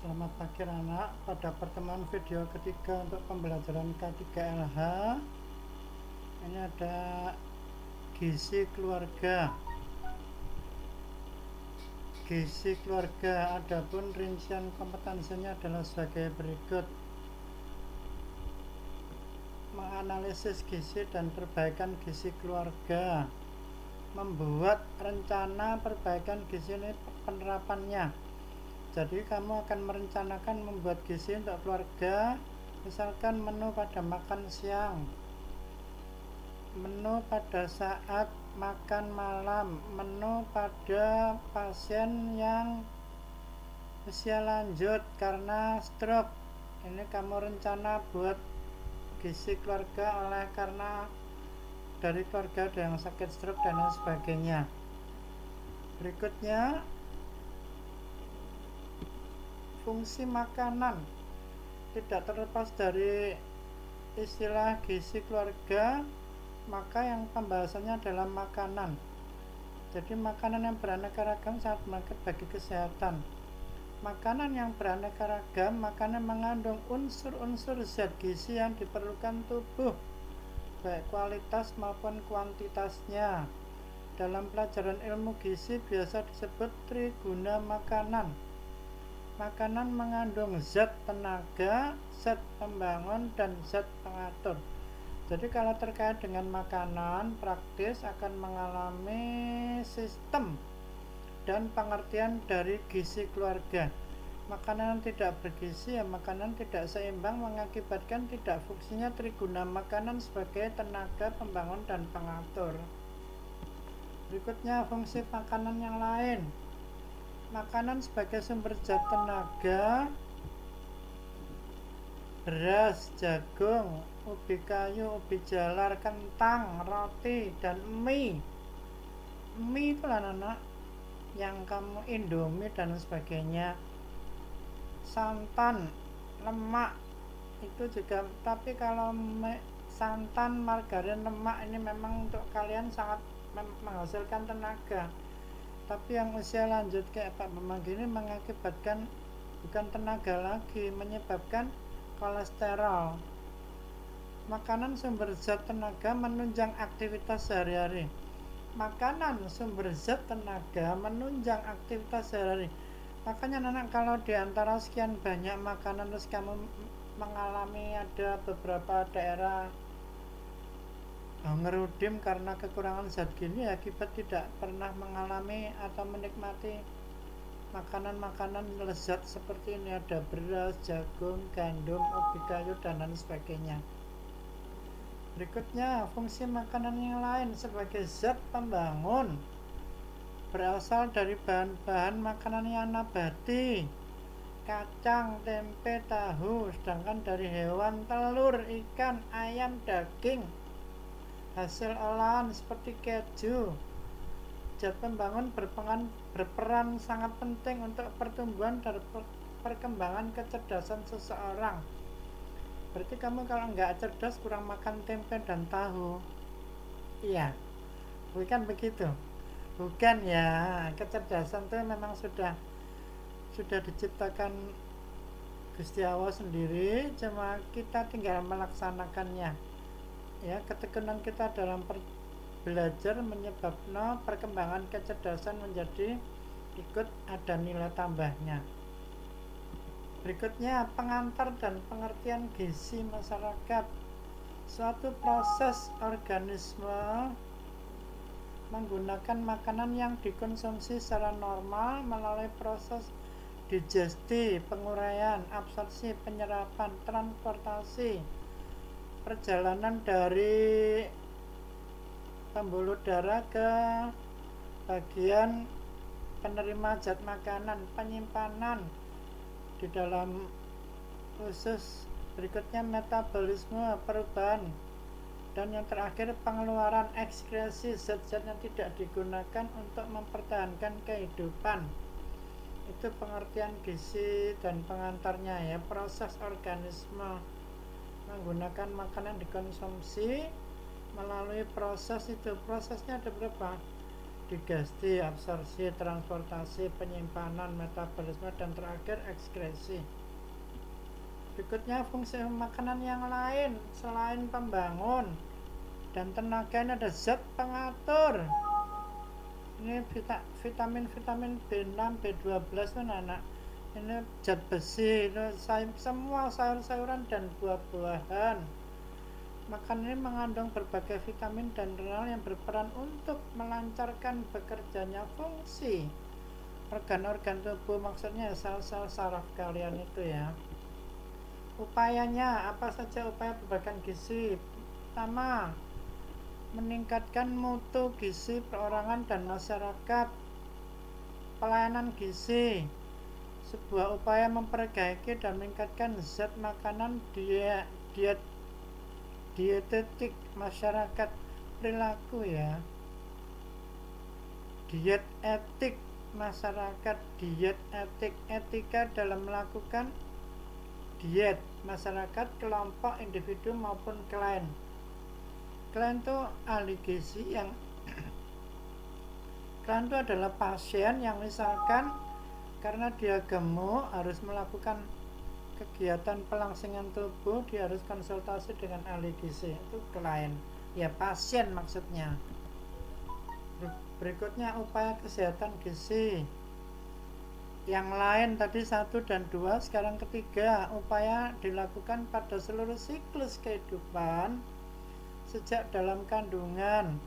Selamat pagi anak, pada pertemuan video ketiga untuk pembelajaran K3LH ini ada gizi keluarga. Gizi keluarga, adapun rincian kompetensinya adalah sebagai berikut: menganalisis gizi dan perbaikan gizi keluarga, membuat rencana perbaikan gizi ini penerapannya. Jadi kamu akan merencanakan membuat gizi untuk keluarga, misalkan menu pada makan siang, menu pada saat makan malam, menu pada pasien yang usia lanjut karena stroke. Ini kamu rencana buat gizi keluarga oleh karena dari keluarga ada yang sakit stroke dan lain sebagainya. Berikutnya, fungsi makanan tidak terlepas dari istilah gizi keluarga, maka yang pembahasannya adalah makanan. Jadi makanan yang beraneka ragam sangat bermanfaat bagi kesehatan. Makanan yang beraneka ragam, makanan mengandung unsur-unsur zat gizi yang diperlukan tubuh, baik kualitas maupun kuantitasnya. Dalam pelajaran ilmu gizi biasa disebut triguna makanan. Makanan mengandung zat tenaga, zat pembangun, dan zat pengatur. Jadi kalau terkait dengan makanan, praktis akan mengalami sistem dan pengertian dari gizi keluarga. Makanan tidak bergizi, makanan tidak seimbang mengakibatkan tidak fungsinya triguna makanan sebagai tenaga pembangun dan pengatur. Berikutnya, fungsi makanan yang lain. Makanan sebagai sumber zat tenaga: beras, jagung, ubi kayu, ubi jalar, kentang, roti, dan mie. Mie itu anak-anak yang kamu indomie dan sebagainya. Santan, lemak itu juga, tapi kalau santan, margarin, lemak ini memang untuk kalian sangat menghasilkan tenaga. Tapi yang usia lanjut kayak Pak Bambang gini mengakibatkan bukan tenaga lagi, menyebabkan kolesterol. Makanan sumber zat tenaga menunjang aktivitas sehari-hari. Makanan sumber zat tenaga menunjang aktivitas sehari-hari. Makanya anak kalau diantara sekian banyak makanan terus kamu mengalami ada beberapa daerah ngerudim karena kekurangan zat gizi, akibat tidak pernah mengalami atau menikmati makanan-makanan lezat seperti ini. Ada beras, jagung, gandum, ubi kayu, dan lain sebagainya. Berikutnya, fungsi makanan yang lain sebagai zat pembangun berasal dari bahan-bahan makanan yang nabati, kacang, tempe, tahu, sedangkan dari hewan telur, ikan, ayam, daging, hasil olahan seperti keju. Zat pembangun berperan sangat penting untuk pertumbuhan dan perkembangan kecerdasan seseorang. Berarti kamu kalau nggak cerdas kurang makan tempe dan tahu. Iya, bukan begitu? Bukan ya, kecerdasan itu memang sudah diciptakan Gusti Allah sendiri, cuma kita tinggal melaksanakannya. Ya, ketekunan kita dalam belajar menyebabkan perkembangan kecerdasan menjadi ikut ada nilai tambahnya. Berikutnya, pengantar dan pengertian gizi masyarakat. Suatu proses organisme menggunakan makanan yang dikonsumsi secara normal melalui proses digesti, penguraian, absorpsi, penyerapan, transportasi, perjalanan dari pembuluh darah ke bagian penerima zat makanan, penyimpanan di dalam usus. Berikutnya metabolisme, perubahan, dan yang terakhir pengeluaran ekskresi zat-zat yang tidak digunakan untuk mempertahankan kehidupan. Itu pengertian gizi dan pengantarnya ya. Proses organisme menggunakan makanan dikonsumsi melalui proses itu. Prosesnya ada berapa? digesti, absorpsi, transportasi, penyimpanan, metabolisme, dan terakhir ekskresi. Berikutnya fungsi makanan yang lain selain pembangun dan tenaga, ini ada zat pengatur. Ini vitamin B6, B12 kan anak. Ini zat besi, ini semua sayur-sayuran dan buah-buahan. Makan ini mengandung berbagai vitamin dan mineral yang berperan untuk melancarkan bekerjanya fungsi organ-organ tubuh, maksudnya sel-sel saraf kalian itu ya. Upayanya, apa saja upaya perbaikan gizi? Pertama, meningkatkan mutu gizi perorangan dan masyarakat. Pelayanan gizi, sebuah upaya memperbaiki dan meningkatkan zat makanan, dietetik masyarakat, perilaku ya. Diet etik masyarakat, diet etik, etika dalam melakukan diet masyarakat, kelompok, individu maupun klien. Klien itu ahli gizi yang klien itu adalah pasien yang misalkan karena dia gemuk harus melakukan kegiatan pelangsingan tubuh, dia harus konsultasi dengan ahli gizi, itu klien ya, pasien maksudnya. Berikutnya upaya kesehatan gizi yang lain tadi 1 dan 2, sekarang ketiga, upaya dilakukan pada seluruh siklus kehidupan sejak dalam kandungan.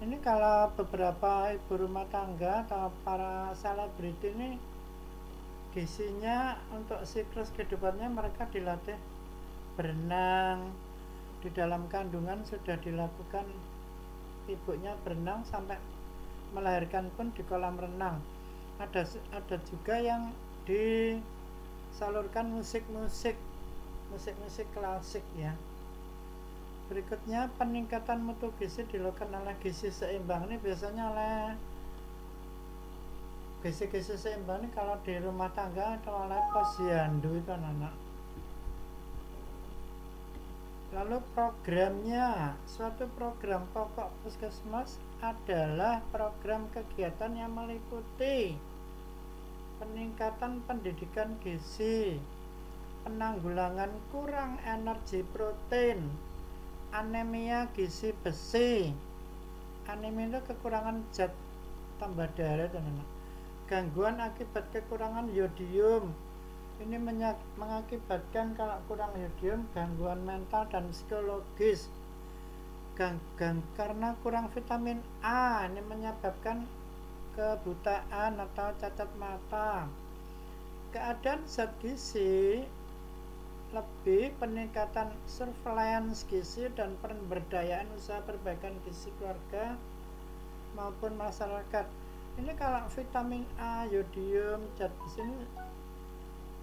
Ini kalau beberapa ibu rumah tangga atau para selebriti ini gizinya untuk siklus kehidupannya mereka dilatih berenang. Di dalam kandungan sudah dilakukan, ibunya berenang sampai melahirkan pun di kolam renang. Ada juga yang disalurkan musik klasik ya. Berikutnya peningkatan mutu gizi dilakukan oleh gizi seimbang. Ini biasanya oleh gizi seimbang ini kalau di rumah tangga atau oleh posyandu itu anak. Lalu programnya, suatu program pokok puskesmas adalah program kegiatan yang meliputi peningkatan pendidikan gizi, penanggulangan kurang energi protein, anemia gizi besi. Anemia itu kekurangan zat tambah darah, teman-teman. Gangguan akibat kekurangan yodium. Ini mengakibatkan kalau kurang yodium gangguan mental dan psikologis. Karena kurang vitamin A, ini menyebabkan kebutaan atau cacat mata. Keadaan zat gizi lebih peningkatan surveillance gizi dan pemberdayaan usaha perbaikan gizi keluarga maupun masyarakat. Ini kalau vitamin A, yodium, zat gizi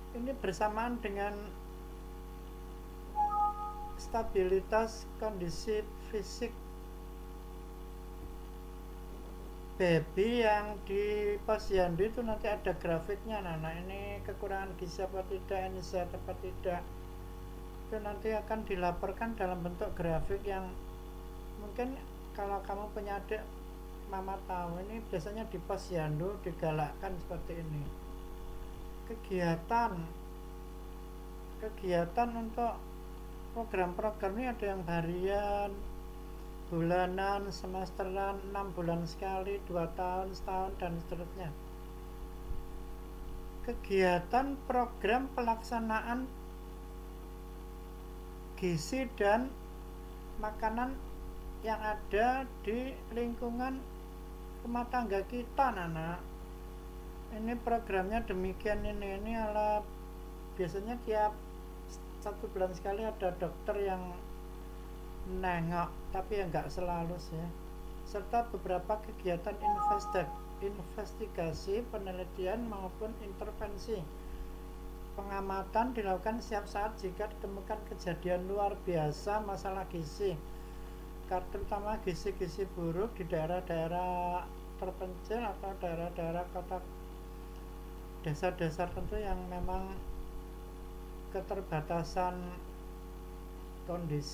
ini bersamaan dengan stabilitas kondisi fisik baby yang di posyandu itu nanti ada grafiknya. Nah ini kekurangan gizi apa tidak, ini sehat apa tidak, itu nanti akan dilaporkan dalam bentuk grafik yang mungkin kalau kamu punya adik, mama tahu, ini biasanya di posyandu digalakkan seperti ini. Kegiatan untuk program-program ini ada yang harian, bulanan, semesteran, 6 bulan sekali, 2 tahun, setahun, dan seterusnya. Kegiatan program pelaksanaan gizi dan makanan yang ada di lingkungan rumah tangga kita, anak. Ini programnya demikian. Ini ala biasanya tiap 1 bulan sekali ada dokter yang nengok, tapi ya nggak selalu sih. Serta beberapa kegiatan investigasi, penelitian maupun intervensi. Pengamatan dilakukan setiap saat jika ditemukan kejadian luar biasa masalah gizi, terutama gizi buruk di daerah-daerah terpencil atau daerah-daerah kota, desa-desa tertentu yang memang keterbatasan kondisi